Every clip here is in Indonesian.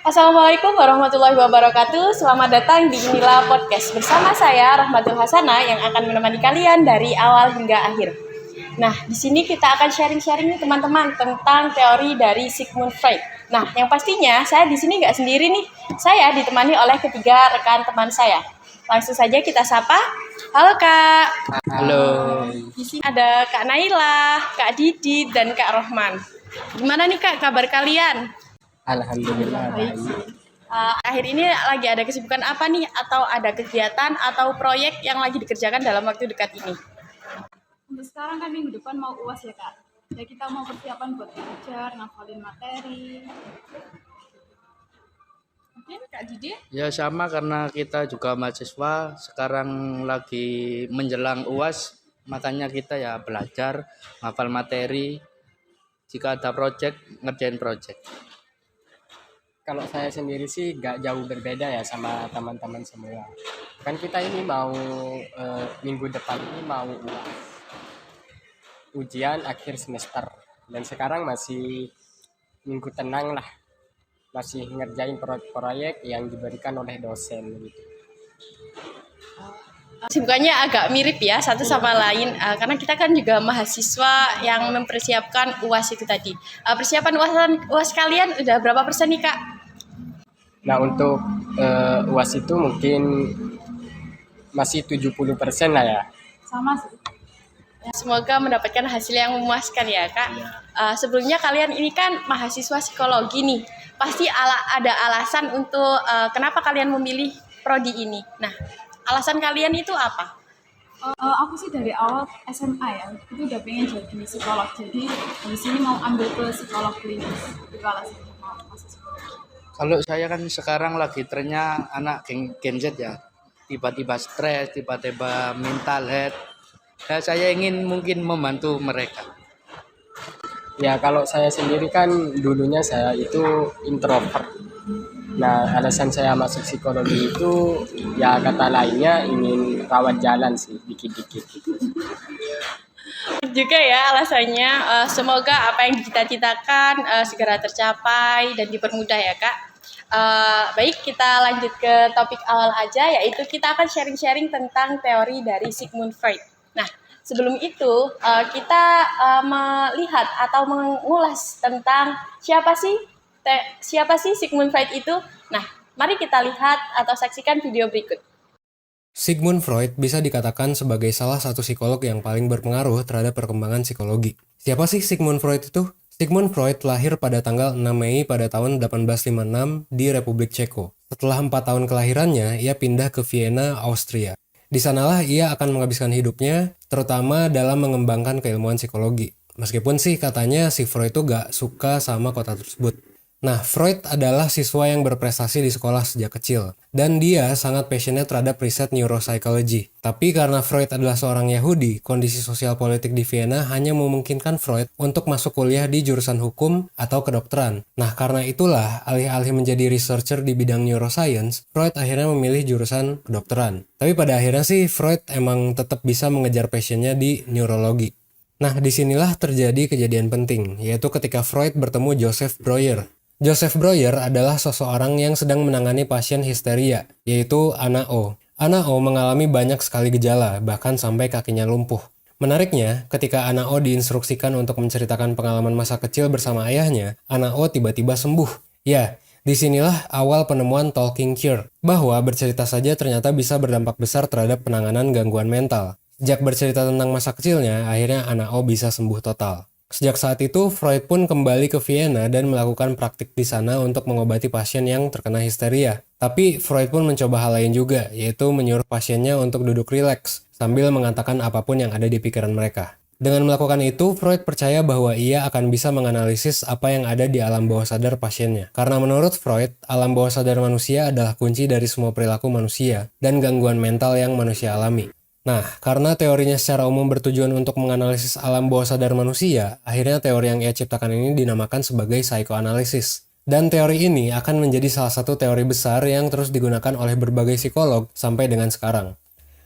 Assalamualaikum warahmatullahi wabarakatuh. Selamat datang di Inilah Podcast bersama saya Rahmatul Hasana yang akan menemani kalian dari awal hingga akhir. Nah, di sini kita akan sharing-sharing nih teman-teman tentang teori dari Sigmund Freud. Nah, yang pastinya saya di sini nggak sendiri nih. Saya ditemani oleh ketiga rekan teman saya. Langsung saja kita sapa. Halo Kak. Halo. Di sini ada Kak Naila, Kak Didi, dan Kak Rohman. Gimana nih Kak kabar kalian? Alhamdulillah baik. Akhir ini lagi ada kesibukan apa nih? Atau ada kegiatan atau proyek yang lagi dikerjakan dalam waktu dekat ini? Untuk sekarang kan minggu depan mau UAS ya Kak. Ya kita mau persiapan buat belajar, ngafalin materi. Mungkin Kak Didi? Ya sama karena kita juga mahasiswa sekarang lagi menjelang UAS, makanya kita ya belajar, hafal materi. Jika ada project, ngerjain project. Kalau saya sendiri sih gak jauh berbeda ya sama teman-teman semua. Kan kita ini mau minggu depan ini mau ujian akhir semester. Dan sekarang masih minggu tenang lah. Masih ngerjain proyek yang diberikan oleh dosen gitu. Kesibukannya agak mirip ya satu sama lain karena kita kan juga mahasiswa yang mempersiapkan UAS itu tadi. Persiapan UAS kalian udah berapa persen nih Kak? Nah untuk UAS itu mungkin masih 70% lah ya. Sama sih. Semoga mendapatkan hasil yang memuaskan ya Kak. Sebelumnya kalian ini kan mahasiswa psikologi nih. Pasti ada alasan untuk kenapa kalian memilih prodi ini. Nah, alasan kalian itu apa? Aku sih dari awal SMA ya, itu udah pengen jadi psikolog. Jadi di sini mau ambil ke psikolog klinis. Itu alasannya mau masuk psikologi. Kalau saya kan sekarang lagi trennya anak Gen Z ya, tiba-tiba stres, tiba-tiba mental health. Saya ingin mungkin membantu mereka. Ya kalau saya sendiri kan dulunya saya itu introvert. Nah alasan saya masuk psikologi itu ya kata lainnya ingin rawat jalan sih dikit-dikit gitu. Juga ya alasannya. Semoga apa yang dicita-citakan segera tercapai dan dipermudah ya Kak. Baik, kita lanjut ke topik awal aja, yaitu kita akan sharing-sharing tentang teori dari Sigmund Freud. Nah, sebelum itu kita melihat atau mengulas tentang siapa sih Sigmund Freud itu. Nah, mari kita lihat atau saksikan video berikut. Sigmund Freud bisa dikatakan sebagai salah satu psikolog yang paling berpengaruh terhadap perkembangan psikologi. Siapa sih Sigmund Freud itu? Sigmund Freud lahir pada tanggal 6 Mei pada tahun 1856 di Republik Ceko. Setelah 4 tahun kelahirannya, ia pindah ke Vienna, Austria. Di sanalah ia akan menghabiskan hidupnya, terutama dalam mengembangkan keilmuan psikologi. Meskipun sih katanya si Freud itu gak suka sama kota tersebut. Nah, Freud adalah siswa yang berprestasi di sekolah sejak kecil, dan dia sangat passionate terhadap riset neuropsychology. Tapi karena Freud adalah seorang Yahudi, kondisi sosial politik di Vienna hanya memungkinkan Freud untuk masuk kuliah di jurusan hukum atau kedokteran. Nah, karena itulah, alih-alih menjadi researcher di bidang neuroscience, Freud akhirnya memilih jurusan kedokteran. Tapi pada akhirnya sih, Freud emang tetap bisa mengejar passionnya di neurologi. Nah, disinilah terjadi kejadian penting, yaitu ketika Freud bertemu Joseph Breuer. Joseph Breuer adalah seseorang yang sedang menangani pasien histeria, yaitu Anna O. Anna O mengalami banyak sekali gejala, bahkan sampai kakinya lumpuh. Menariknya, ketika Anna O diinstruksikan untuk menceritakan pengalaman masa kecil bersama ayahnya, Anna O tiba-tiba sembuh. Ya, disinilah awal penemuan talking cure, bahwa bercerita saja ternyata bisa berdampak besar terhadap penanganan gangguan mental. Sejak bercerita tentang masa kecilnya, akhirnya Anna O bisa sembuh total. Sejak saat itu, Freud pun kembali ke Vienna dan melakukan praktik di sana untuk mengobati pasien yang terkena histeria. Tapi Freud pun mencoba hal lain juga, yaitu menyuruh pasiennya untuk duduk rileks, sambil mengatakan apapun yang ada di pikiran mereka. Dengan melakukan itu, Freud percaya bahwa ia akan bisa menganalisis apa yang ada di alam bawah sadar pasiennya. Karena menurut Freud, alam bawah sadar manusia adalah kunci dari semua perilaku manusia dan gangguan mental yang manusia alami. Nah, karena teorinya secara umum bertujuan untuk menganalisis alam bawah sadar manusia, akhirnya teori yang ia ciptakan ini dinamakan sebagai psychoanalysis. Dan teori ini akan menjadi salah satu teori besar yang terus digunakan oleh berbagai psikolog sampai dengan sekarang.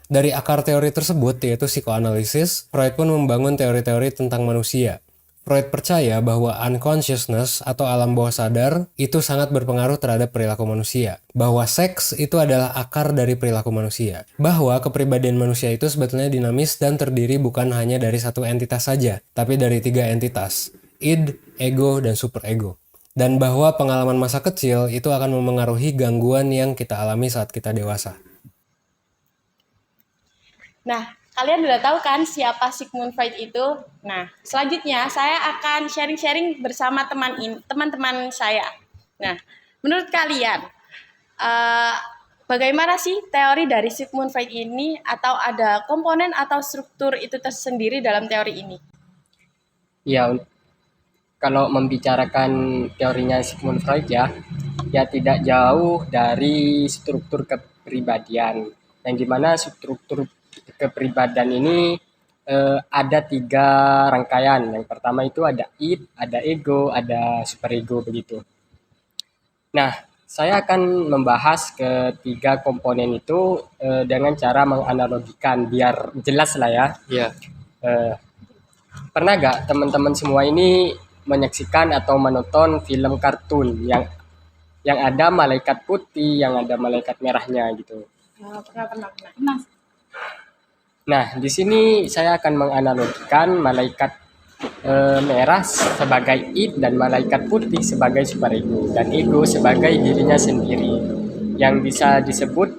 Dari akar teori tersebut, yaitu psikoanalisis, Freud pun membangun teori-teori tentang manusia. Freud percaya bahwa unconsciousness atau alam bawah sadar itu sangat berpengaruh terhadap perilaku manusia. Bahwa seks itu adalah akar dari perilaku manusia. Bahwa kepribadian manusia itu sebetulnya dinamis dan terdiri bukan hanya dari satu entitas saja, tapi dari 3 entitas, id, ego, dan superego. Dan bahwa pengalaman masa kecil itu akan memengaruhi gangguan yang kita alami saat kita dewasa. Nah, kalian udah tahu kan siapa Sigmund Freud itu? Nah, selanjutnya saya akan sharing-sharing bersama teman-teman saya. Nah, menurut kalian, eh, bagaimana sih teori dari Sigmund Freud ini? Atau ada komponen atau struktur itu tersendiri dalam teori ini? Ya, kalau membicarakan teorinya Sigmund Freud ya tidak jauh dari struktur kepribadian. Yang dimana struktur kepribadian ini ada 3 rangkaian. Yang pertama itu ada id, ada ego, ada superego begitu. Nah, saya akan membahas ketiga komponen itu dengan cara menganalogikan biar jelas lah ya. Iya. Eh, Pernah gak teman-teman semua ini menyaksikan atau menonton film kartun yang ada malaikat putih, yang ada malaikat merahnya gitu. Pernah. Pernah. Nah, di sini saya akan menganalogikan malaikat merah sebagai id dan malaikat putih sebagai superego dan ego sebagai dirinya sendiri. Yang bisa disebut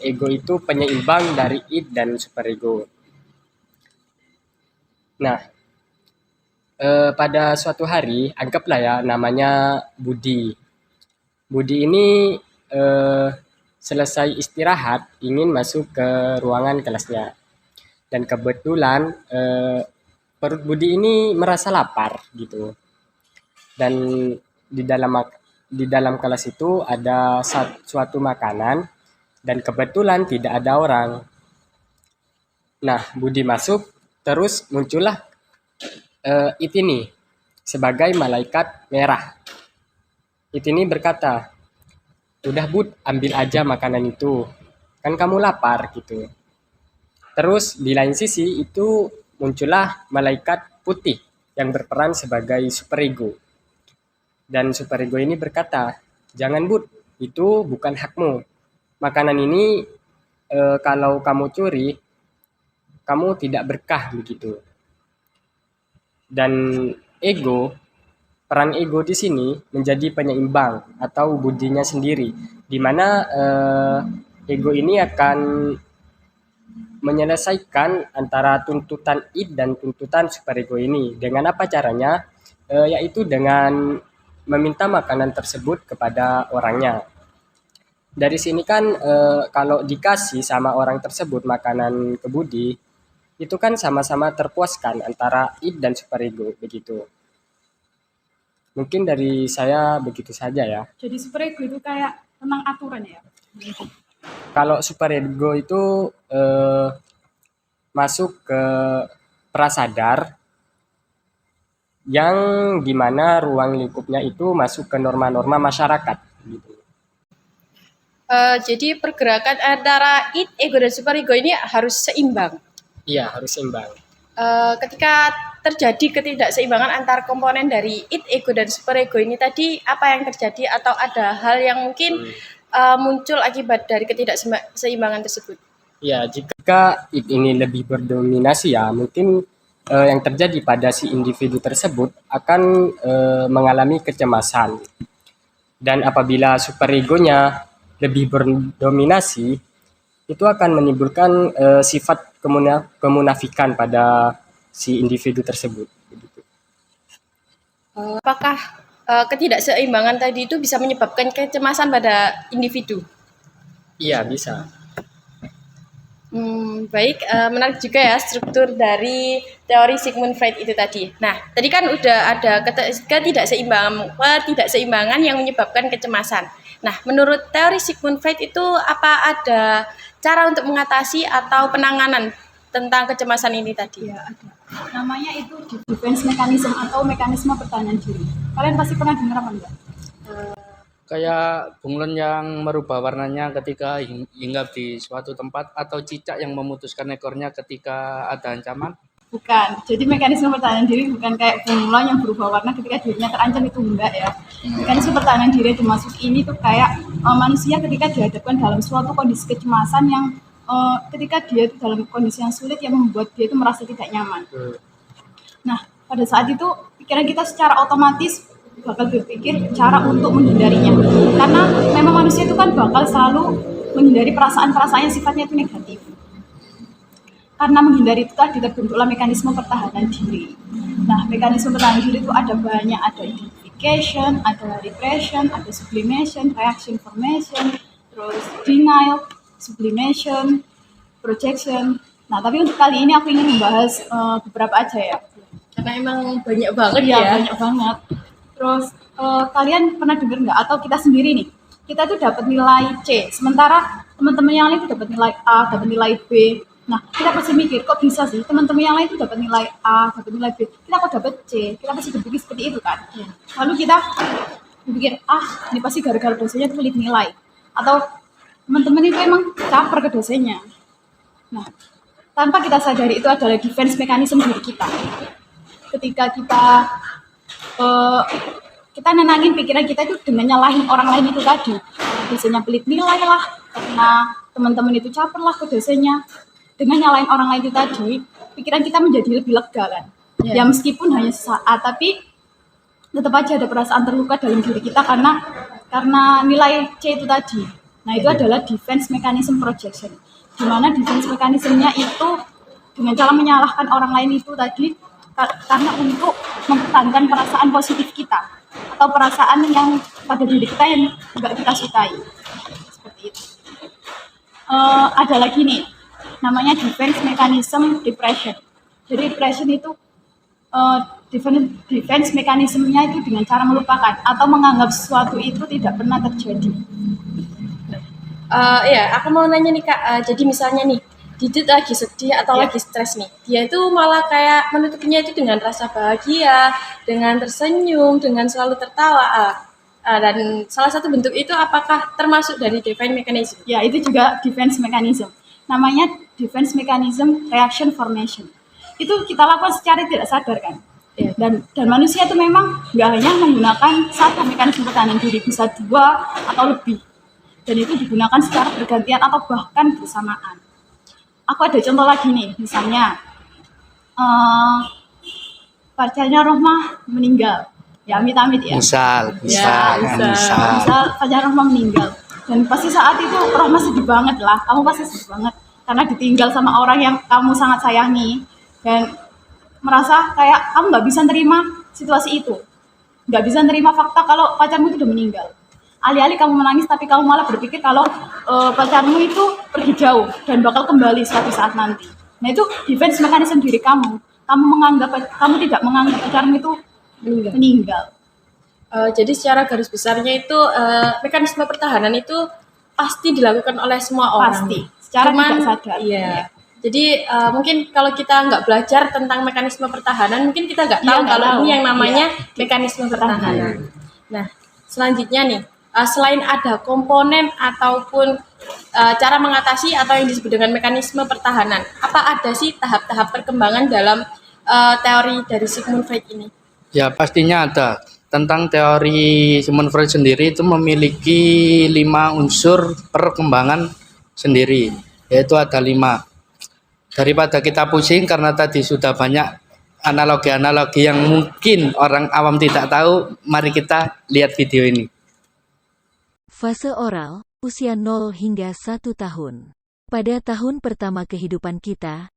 ego itu penyeimbang dari id dan superego. Nah, pada suatu hari, anggaplah ya namanya Budi. Budi ini selesai istirahat ingin masuk ke ruangan kelasnya. Dan kebetulan perut Budi ini merasa lapar gitu. Dan di dalam kelas itu ada suatu makanan dan kebetulan tidak ada orang. Nah, Budi masuk terus muncullah It ini sebagai malaikat merah. It ini berkata, udah Bud, ambil aja makanan itu, kan kamu lapar gitu. Terus di lain sisi itu muncullah malaikat putih yang berperan sebagai superego. Dan superego ini berkata, jangan Bud, itu bukan hakmu. Makanan ini kalau kamu curi, kamu tidak berkah begitu. Dan peran ego di sini menjadi penyeimbang atau budinya sendiri, di mana ego ini akan menyelesaikan antara tuntutan id dan tuntutan superego ini. Dengan apa caranya? Yaitu dengan meminta makanan tersebut kepada orangnya. Dari sini kan kalau dikasih sama orang tersebut makanan ke Budi, itu kan sama-sama terpuaskan antara id dan superego begitu. Mungkin dari saya begitu saja ya. Jadi superego itu kayak tentang aturan ya. Kalau superego itu masuk ke prasadar yang dimana ruang lingkupnya itu masuk ke norma-norma masyarakat gitu. Jadi pergerakan antara id, ego, dan superego ini harus seimbang. Iya, harus seimbang. Ketika terjadi ketidakseimbangan antar komponen dari id, ego, dan superego ini tadi, apa yang terjadi atau ada hal yang mungkin muncul akibat dari ketidakseimbangan tersebut? Ya, jika id ini lebih berdominasi ya, mungkin yang terjadi pada si individu tersebut akan mengalami kecemasan. Dan apabila superegonya lebih berdominasi, itu akan menimbulkan sifat kemunafikan pada si individu tersebut. Apakah ketidakseimbangan tadi itu bisa menyebabkan kecemasan pada individu? Iya, bisa. Baik, menarik juga ya struktur dari teori Sigmund Freud itu tadi. Nah, tadi kan udah ada ketidakseimbangan yang menyebabkan kecemasan. Nah, menurut teori Sigmund Freud itu apa ada cara untuk mengatasi atau penanganan tentang kecemasan ini tadi? Ya ada. Namanya itu defense mechanism atau mekanisme pertahanan diri. Kalian pasti pernah dengar apa enggak? Kayak bunglon yang merubah warnanya ketika hinggap di suatu tempat atau cicak yang memutuskan ekornya ketika ada ancaman. Bukan. Jadi mekanisme pertahanan diri bukan kayak bunglon yang berubah warna ketika dirinya terancam, itu enggak ya. Mekanisme pertahanan diri yang dimaksud ini tuh kayak manusia ketika dihadapkan dalam suatu kondisi kecemasan yang ketika dia itu dalam kondisi yang sulit yang membuat dia itu merasa tidak nyaman. Nah, pada saat itu pikiran kita secara otomatis bakal berpikir cara untuk menghindarinya. Karena memang manusia itu kan bakal selalu menghindari perasaan-perasaan yang sifatnya itu negatif. Karena menghindari itu tadi terbentuklah mekanisme pertahanan diri. Nah, mekanisme pertahanan diri itu ada banyak, ada identification, ada repression, ada sublimation, reaction formation, terus denial, sublimation, projection. Nah, tapi untuk kali ini aku ingin membahas beberapa aja ya. Karena emang banyak banget Iya, ya. banyak banget. Terus kalian pernah dengar nggak, atau kita sendiri nih, kita tuh dapat nilai C, sementara teman-teman yang lain tuh dapat nilai A, dapat nilai B. Nah, kita pasti mikir, kok bisa sih teman-teman yang lain tuh dapat nilai A, dapat nilai B, kita kok dapat C? Kita pasti berpikir seperti itu kan. Lalu kita berpikir, ini pasti gara-gara dosennya tuh pelit nilai, atau teman-teman itu emang caper ke dosennya. Nah, tanpa kita sadari itu adalah defense mechanism diri kita. Ketika kita nenangin pikiran kita itu dengan nyalahin orang lain itu tadi, dosennya pelit nilai lah, karena teman-teman itu caper lah ke dosennya. Dengan nyalahin orang lain itu tadi, pikiran kita menjadi lebih lega kan. Ya meskipun hanya sesaat, tapi tetap aja ada perasaan terluka dalam diri kita karena nilai C itu tadi. Nah, itu adalah defense mechanism projection. Di mana defense mechanismnya itu dengan cara menyalahkan orang lain itu tadi karena untuk mempertahankan perasaan positif kita atau perasaan yang pada diri kita yang enggak kita sukai. Seperti itu. Ada lagi nih, namanya defense mechanism depression. Jadi depression itu defense mekanismenya itu dengan cara melupakan atau menganggap sesuatu itu tidak pernah terjadi. Ya, aku mau nanya nih Kak, jadi misalnya nih, Didit lagi sedih atau lagi stres nih, dia itu malah kayak menutupinya itu dengan rasa bahagia, dengan tersenyum, dengan selalu tertawa. Dan salah satu bentuk itu apakah termasuk dari defense mechanism? Ya, itu juga defense mechanism. Namanya defense mechanism reaction formation. Itu kita lakukan secara tidak sadar kan. Dan manusia itu memang nggak hanya menggunakan satu mekanisme pertahanan diri, bisa 2 atau lebih. Dan itu digunakan secara bergantian atau bahkan bersamaan. Aku ada contoh lagi nih, misalnya pacarnya Rohmah meninggal. Ya, amit-amit ya. Misal Pacarnya Rohmah meninggal. Dan pasti saat itu Rohmah sedih banget lah. Kamu pasti sedih banget karena ditinggal sama orang yang kamu sangat sayangi dan merasa kayak kamu nggak bisa terima situasi itu, nggak bisa terima fakta kalau pacarmu itu udah meninggal. Alih-alih kamu menangis, tapi kamu malah berpikir kalau pacarmu itu pergi jauh dan bakal kembali suatu saat nanti. Nah, itu defense mechanism diri kamu. Kamu tidak menganggap pacarmu itu meninggal. Jadi secara garis besarnya itu mekanisme pertahanan itu pasti dilakukan oleh semua orang. Pasti, secara tidak sadar. Iya. Jadi mungkin kalau kita nggak belajar tentang mekanisme pertahanan, mungkin kita nggak tahu kalau ini yang namanya mekanisme pertahanan. Nah, selanjutnya nih, selain ada komponen ataupun cara mengatasi atau yang disebut dengan mekanisme pertahanan, apa ada sih tahap-tahap perkembangan dalam teori dari Sigmund Freud ini? Ya, pastinya ada. Tentang teori Sigmund Freud sendiri itu memiliki 5 unsur perkembangan sendiri, yaitu ada 5. Daripada kita pusing karena tadi sudah banyak analogi-analogi yang mungkin orang awam tidak tahu, mari kita lihat video ini. Fase oral, usia 0 hingga 1 tahun. Pada tahun pertama kehidupan kita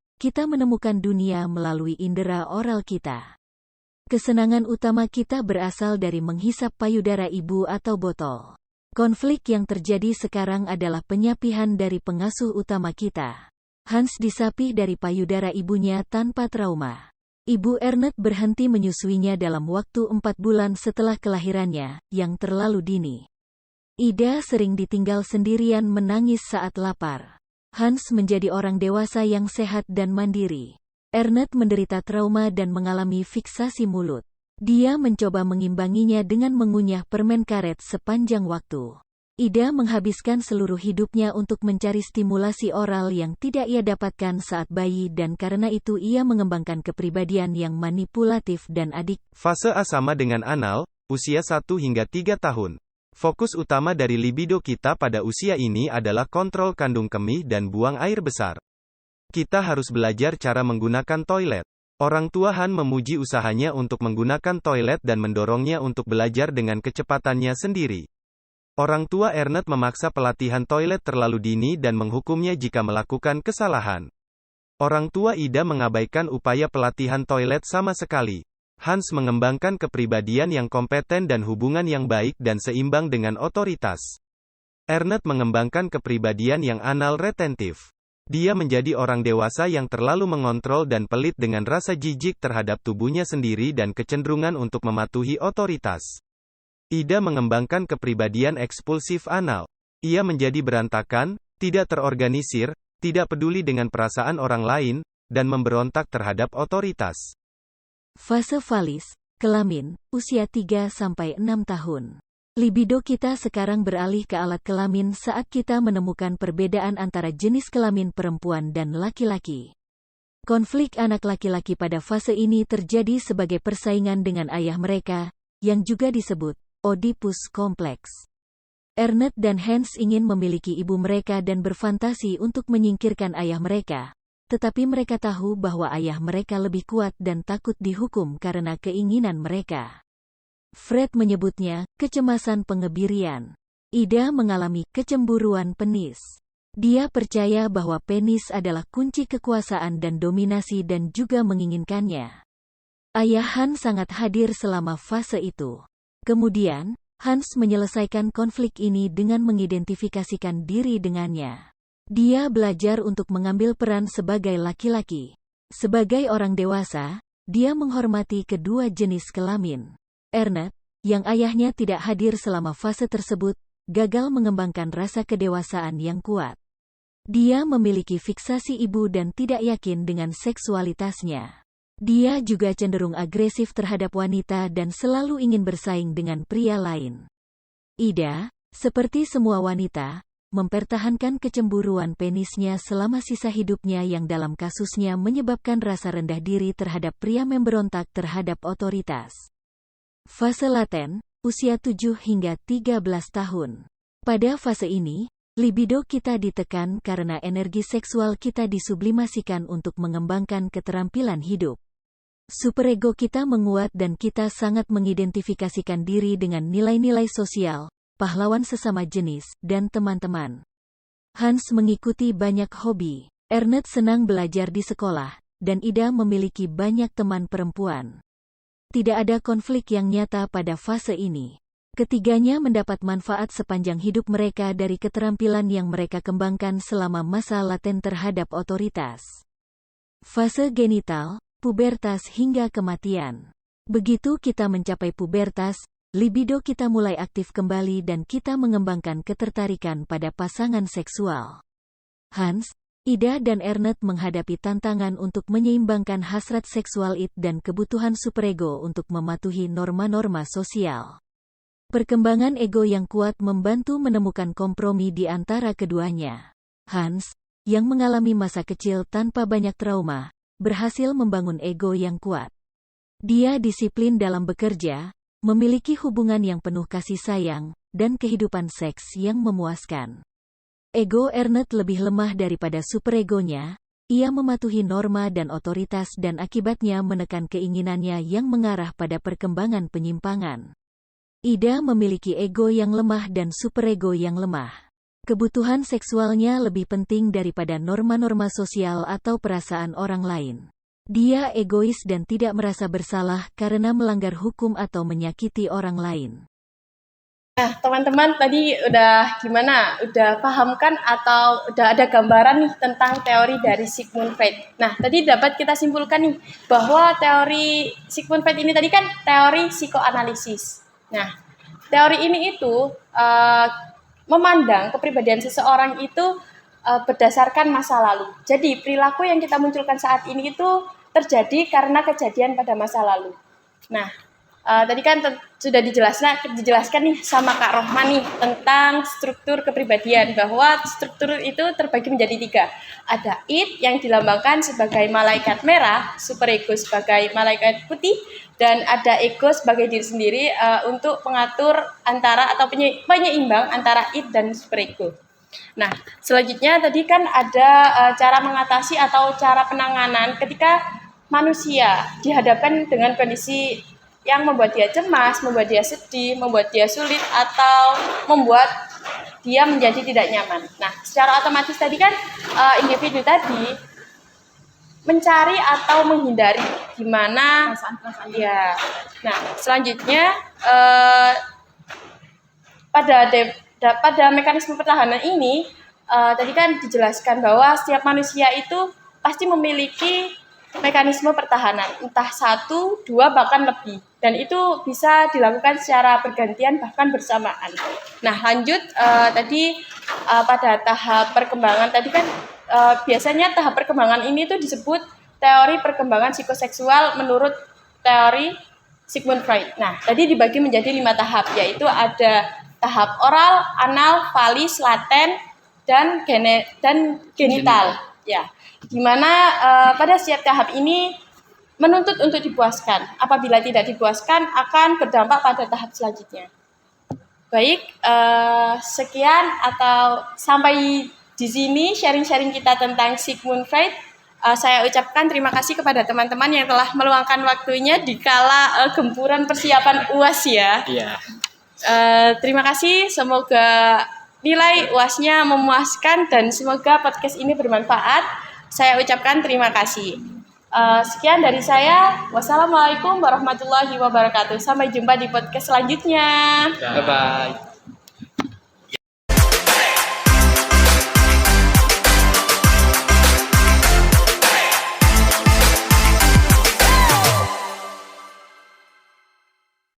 menemukan dunia melalui indera oral kita. Kesenangan utama kita berasal dari menghisap payudara ibu atau botol. Konflik yang terjadi sekarang adalah penyapihan dari pengasuh utama kita. Hans disapih dari payudara ibunya tanpa trauma. Ibu Ernest berhenti menyusuinya dalam waktu 4 bulan setelah kelahirannya, yang terlalu dini. Ida sering ditinggal sendirian menangis saat lapar. Hans menjadi orang dewasa yang sehat dan mandiri. Ernest menderita trauma dan mengalami fiksasi mulut. Dia mencoba mengimbanginya dengan mengunyah permen karet sepanjang waktu. Ida menghabiskan seluruh hidupnya untuk mencari stimulasi oral yang tidak ia dapatkan saat bayi dan karena itu ia mengembangkan kepribadian yang manipulatif dan adik. Fase A sama dengan anal, usia 1 hingga 3 tahun. Fokus utama dari libido kita pada usia ini adalah kontrol kandung kemih dan buang air besar. Kita harus belajar cara menggunakan toilet. Orang tua Han memuji usahanya untuk menggunakan toilet dan mendorongnya untuk belajar dengan kecepatannya sendiri. Orang tua Ernest memaksa pelatihan toilet terlalu dini dan menghukumnya jika melakukan kesalahan. Orang tua Ida mengabaikan upaya pelatihan toilet sama sekali. Hans mengembangkan kepribadian yang kompeten dan hubungan yang baik dan seimbang dengan otoritas. Ernest mengembangkan kepribadian yang anal retentif. Dia menjadi orang dewasa yang terlalu mengontrol dan pelit dengan rasa jijik terhadap tubuhnya sendiri dan kecenderungan untuk mematuhi otoritas. Ida mengembangkan kepribadian ekspulsif anal. Ia menjadi berantakan, tidak terorganisir, tidak peduli dengan perasaan orang lain, dan memberontak terhadap otoritas. Fase valis, kelamin, usia 3-6 tahun. Libido kita sekarang beralih ke alat kelamin saat kita menemukan perbedaan antara jenis kelamin perempuan dan laki-laki. Konflik anak laki-laki pada fase ini terjadi sebagai persaingan dengan ayah mereka, yang juga disebut Oedipus kompleks. Ernest dan Hans ingin memiliki ibu mereka dan berfantasi untuk menyingkirkan ayah mereka, tetapi mereka tahu bahwa ayah mereka lebih kuat dan takut dihukum karena keinginan mereka. Fred menyebutnya kecemasan pengebirian. Ida mengalami kecemburuan penis. Dia percaya bahwa penis adalah kunci kekuasaan dan dominasi dan juga menginginkannya. Ayah Han sangat hadir selama fase itu. Kemudian, Hans menyelesaikan konflik ini dengan mengidentifikasikan diri dengannya. Dia belajar untuk mengambil peran sebagai laki-laki. Sebagai orang dewasa, dia menghormati kedua jenis kelamin. Ernest, yang ayahnya tidak hadir selama fase tersebut, gagal mengembangkan rasa kedewasaan yang kuat. Dia memiliki fiksasi ibu dan tidak yakin dengan seksualitasnya. Dia juga cenderung agresif terhadap wanita dan selalu ingin bersaing dengan pria lain. Ida, seperti semua wanita, mempertahankan kecemburuan penisnya selama sisa hidupnya yang dalam kasusnya menyebabkan rasa rendah diri terhadap pria memberontak terhadap otoritas. Fase laten, usia 7 hingga 13 tahun. Pada fase ini, libido kita ditekan karena energi seksual kita disublimasikan untuk mengembangkan keterampilan hidup. Superego kita menguat dan kita sangat mengidentifikasikan diri dengan nilai-nilai sosial, pahlawan sesama jenis, dan teman-teman. Hans mengikuti banyak hobi. Ernest senang belajar di sekolah, dan Ida memiliki banyak teman perempuan. Tidak ada konflik yang nyata pada fase ini. Ketiganya mendapat manfaat sepanjang hidup mereka dari keterampilan yang mereka kembangkan selama masa laten terhadap otoritas. Fase genital, pubertas hingga kematian. Begitu kita mencapai pubertas, libido kita mulai aktif kembali dan kita mengembangkan ketertarikan pada pasangan seksual. Hans, Ida dan Ernest menghadapi tantangan untuk menyeimbangkan hasrat seksual id dan kebutuhan superego untuk mematuhi norma-norma sosial. Perkembangan ego yang kuat membantu menemukan kompromi di antara keduanya. Hans, yang mengalami masa kecil tanpa banyak trauma, berhasil membangun ego yang kuat. Dia disiplin dalam bekerja, memiliki hubungan yang penuh kasih sayang, dan kehidupan seks yang memuaskan. Ego Ernest lebih lemah daripada superegonya, ia mematuhi norma dan otoritas dan akibatnya menekan keinginannya yang mengarah pada perkembangan penyimpangan. Ida memiliki ego yang lemah dan superego yang lemah. Kebutuhan seksualnya lebih penting daripada norma-norma sosial atau perasaan orang lain. Dia egois dan tidak merasa bersalah karena melanggar hukum atau menyakiti orang lain. Nah, teman-teman tadi udah gimana? Udah paham kan atau udah ada gambaran nih tentang teori dari Sigmund Freud. Nah, tadi dapat kita simpulkan nih bahwa teori Sigmund Freud ini tadi kan teori psikoanalisis. Nah, teori ini itu memandang kepribadian seseorang itu berdasarkan masa lalu. Jadi perilaku yang kita munculkan saat ini itu terjadi karena kejadian pada masa lalu. Nah, Tadi kan sudah dijelaskan nih sama Kak Rohman nih tentang struktur kepribadian, bahwa struktur itu terbagi menjadi 3. Ada id yang dilambangkan sebagai malaikat merah, superego sebagai malaikat putih, dan ada ego sebagai diri sendiri untuk pengatur antara atau penyeimbang antara id dan superego. Nah, selanjutnya tadi kan ada cara mengatasi atau cara penanganan ketika manusia dihadapkan dengan kondisi yang membuat dia cemas, membuat dia sedih, membuat dia sulit, atau membuat dia menjadi tidak nyaman. Nah, secara otomatis tadi kan individu tadi mencari atau menghindari gimana ya. Nah, selanjutnya pada mekanisme pertahanan ini tadi kan dijelaskan bahwa setiap manusia itu pasti memiliki mekanisme pertahanan, entah 1, 2, bahkan lebih, dan itu bisa dilakukan secara bergantian bahkan bersamaan. Nah, lanjut tadi pada tahap perkembangan tadi kan biasanya tahap perkembangan ini tuh disebut teori perkembangan psikoseksual menurut teori Sigmund Freud. Nah, tadi dibagi menjadi 5 tahap, yaitu ada tahap oral, anal, valis, laten, dan genital. Ya, dimana pada setiap tahap ini menuntut untuk dipuaskan. Apabila tidak dipuaskan, akan berdampak pada tahap selanjutnya. Baik, sekian atau sampai di sini sharing-sharing kita tentang Sigmund Freud. Saya ucapkan terima kasih kepada teman-teman yang telah meluangkan waktunya di kala gempuran persiapan UAS ya. Iya. Terima kasih, semoga nilai UASnya memuaskan dan semoga podcast ini bermanfaat. Saya ucapkan terima kasih. Sekian dari saya. Wassalamualaikum warahmatullahi wabarakatuh. Sampai jumpa di podcast selanjutnya. Bye-bye.